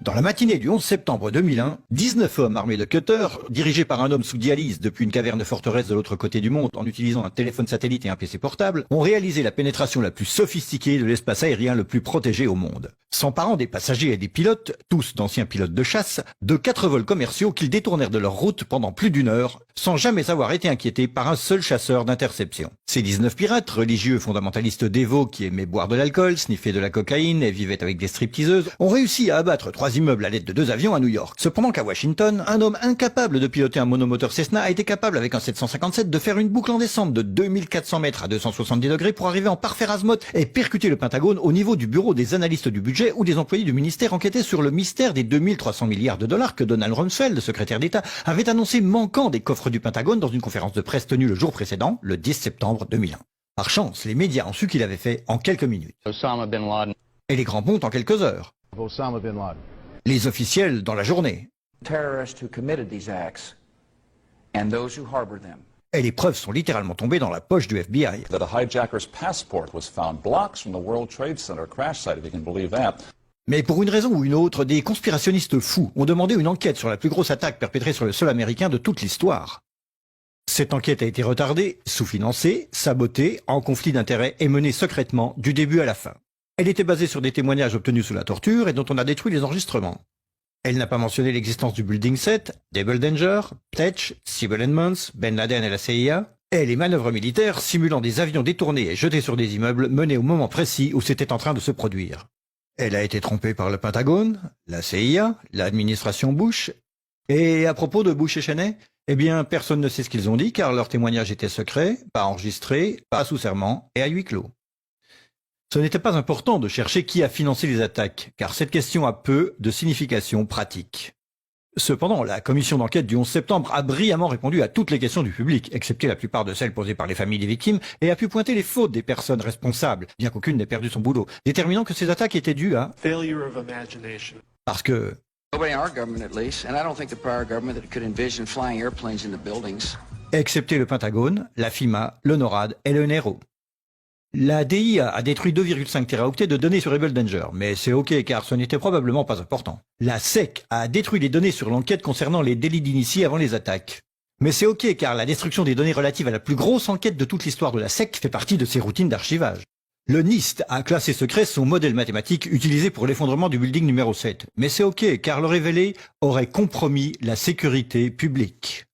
Dans la matinée du 11 septembre 2001, 19 hommes armés de cutters, dirigés par un homme sous dialyse depuis une caverne forteresse de l'autre côté du monde en utilisant un téléphone satellite et un PC portable, ont réalisé la pénétration la plus sophistiquée de l'espace aérien le plus protégé au monde. S'emparant des passagers et des pilotes, tous d'anciens pilotes de chasse, de 4 vols commerciaux qu'ils détournèrent de leur route pendant plus d'une heure, sans jamais avoir été inquiétés par un seul chasseur d'interception. Ces 19 pirates, religieux fondamentalistes dévots qui aimaient boire de l'alcool, sniffer de la cocaïne et vivaient avec des stripteaseuses, ont réussi à abattre 3 immeubles à l'aide de 2 avions à New York. Cependant qu'à Washington, un homme incapable de piloter un monomoteur Cessna a été capable avec un 757 de faire une boucle en descente de 2400 mètres à 270 degrés pour arriver en parfait azimuth et percuter le Pentagone au niveau du bureau des analystes du budget où des employés du ministère enquêtaient sur le mystère des 2300 milliards de dollars que Donald Rumsfeld, secrétaire d'État, avait annoncé manquant des coffres du Pentagone dans une conférence de presse tenue le jour précédent, le 10 septembre 2001. Par chance, les médias ont su qu'il avait fait en quelques minutes. Osama bin Laden. Et les grands pontes en quelques heures. Osama bin Laden. Les officiels dans la journée. Terrorists who committed these acts and those who harbor them. Et les preuves sont littéralement tombées dans la poche du FBI. That a hijacker's passport was found blocks from the World Trade Center crash site, if you can believe that. Mais pour une raison ou une autre, des conspirationnistes fous ont demandé une enquête sur la plus grosse attaque perpétrée sur le sol américain de toute l'histoire. Cette enquête a été retardée, sous-financée, sabotée, en conflit d'intérêts et menée secrètement du début à la fin. Elle était basée sur des témoignages obtenus sous la torture et dont on a détruit les enregistrements. Elle n'a pas mentionné l'existence du Building 7, Double Danger, Pletch, Sybil Edmonds, Ben Laden et la CIA, et les manœuvres militaires simulant des avions détournés et jetés sur des immeubles menés au moment précis où c'était en train de se produire. Elle a été trompée par le Pentagone, la CIA, l'administration Bush, et à propos de Bush et Cheney, eh bien personne ne sait ce qu'ils ont dit car leur témoignage était secret, pas enregistré, pas sous serment et à huis clos. Ce n'était pas important de chercher qui a financé les attaques, car cette question a peu de signification pratique. Cependant, la commission d'enquête du 11 septembre a brillamment répondu à toutes les questions du public, excepté la plupart de celles posées par les familles des victimes, et a pu pointer les fautes des personnes responsables, bien qu'aucune n'ait perdu son boulot, déterminant que ces attaques étaient dues à... failure of imagination. Parce que... Nobody in our government, at least, and I don't think the prior government that could envision flying airplanes into buildings. Excepté le Pentagone, la FIMA, le NORAD et le NRO. La DIA a détruit 2,5 téraoctets de données sur Double Danger, mais c'est ok car ce n'était probablement pas important. La SEC a détruit les données sur l'enquête concernant les délits d'initiés avant les attaques. Mais c'est ok car la destruction des données relatives à la plus grosse enquête de toute l'histoire de la SEC fait partie de ses routines d'archivage. Le NIST a classé secret son modèle mathématique utilisé pour l'effondrement du building numéro 7. Mais c'est ok car le révéler aurait compromis la sécurité publique.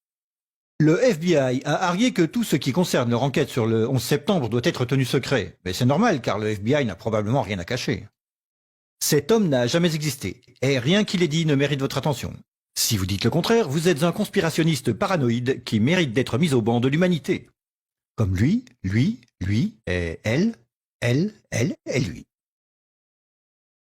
Le FBI a argué que tout ce qui concerne leur enquête sur le 11 septembre doit être tenu secret. Mais c'est normal car le FBI n'a probablement rien à cacher. Cet homme n'a jamais existé, et rien qu'il ait dit ne mérite votre attention. Si vous dites le contraire, vous êtes un conspirationniste paranoïde qui mérite d'être mis au banc de l'humanité. Comme lui, et elle et lui.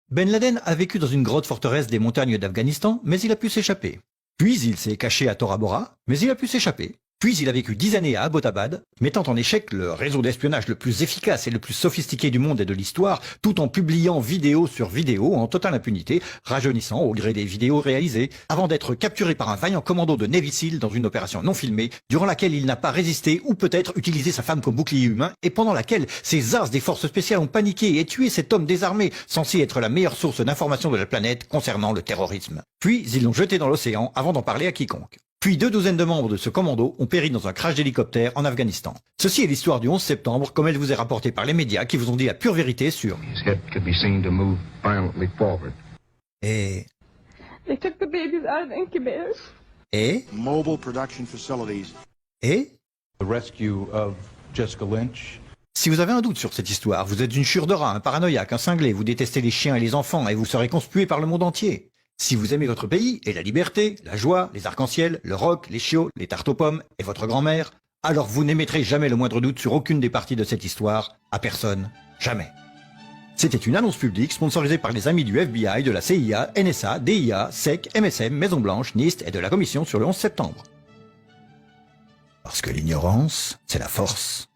Ben Laden a vécu dans une grotte forteresse des montagnes d'Afghanistan, mais il a pu s'échapper. Puis il s'est caché à Tora Bora, mais il a pu s'échapper. Puis il a vécu 10 années à Abbottabad, mettant en échec le réseau d'espionnage le plus efficace et le plus sophistiqué du monde et de l'histoire, tout en publiant vidéo sur vidéo en totale impunité, rajeunissant au gré des vidéos réalisées, avant d'être capturé par un vaillant commando de Navy SEAL dans une opération non filmée, durant laquelle il n'a pas résisté ou peut-être utilisé sa femme comme bouclier humain, et pendant laquelle ces as des forces spéciales ont paniqué et tué cet homme désarmé, censé être la meilleure source d'information de la planète concernant le terrorisme. Puis ils l'ont jeté dans l'océan avant d'en parler à quiconque. Puis 2 douzaines de membres de ce commando ont péri dans un crash d'hélicoptère en Afghanistan. Ceci est l'histoire du 11 septembre comme elle vous est rapportée par les médias qui vous ont dit la pure vérité sur... Et... They took the babies out of the incubators. Et... Mobile production facilities. Et... The rescue of Jessica Lynch. Si vous avez un doute sur cette histoire, vous êtes une chure de rat, un paranoïaque, un cinglé, vous détestez les chiens et les enfants et vous serez conspué par le monde entier. Si vous aimez votre pays et la liberté, la joie, les arcs-en-ciel, le rock, les chiots, les tartes aux pommes et votre grand-mère, alors vous n'émettrez jamais le moindre doute sur aucune des parties de cette histoire, à personne, jamais. C'était une annonce publique sponsorisée par les amis du FBI, de la CIA, NSA, DIA, SEC, MSM, Maison-Blanche, NIST et de la Commission sur le 11 septembre. Parce que l'ignorance, c'est la force.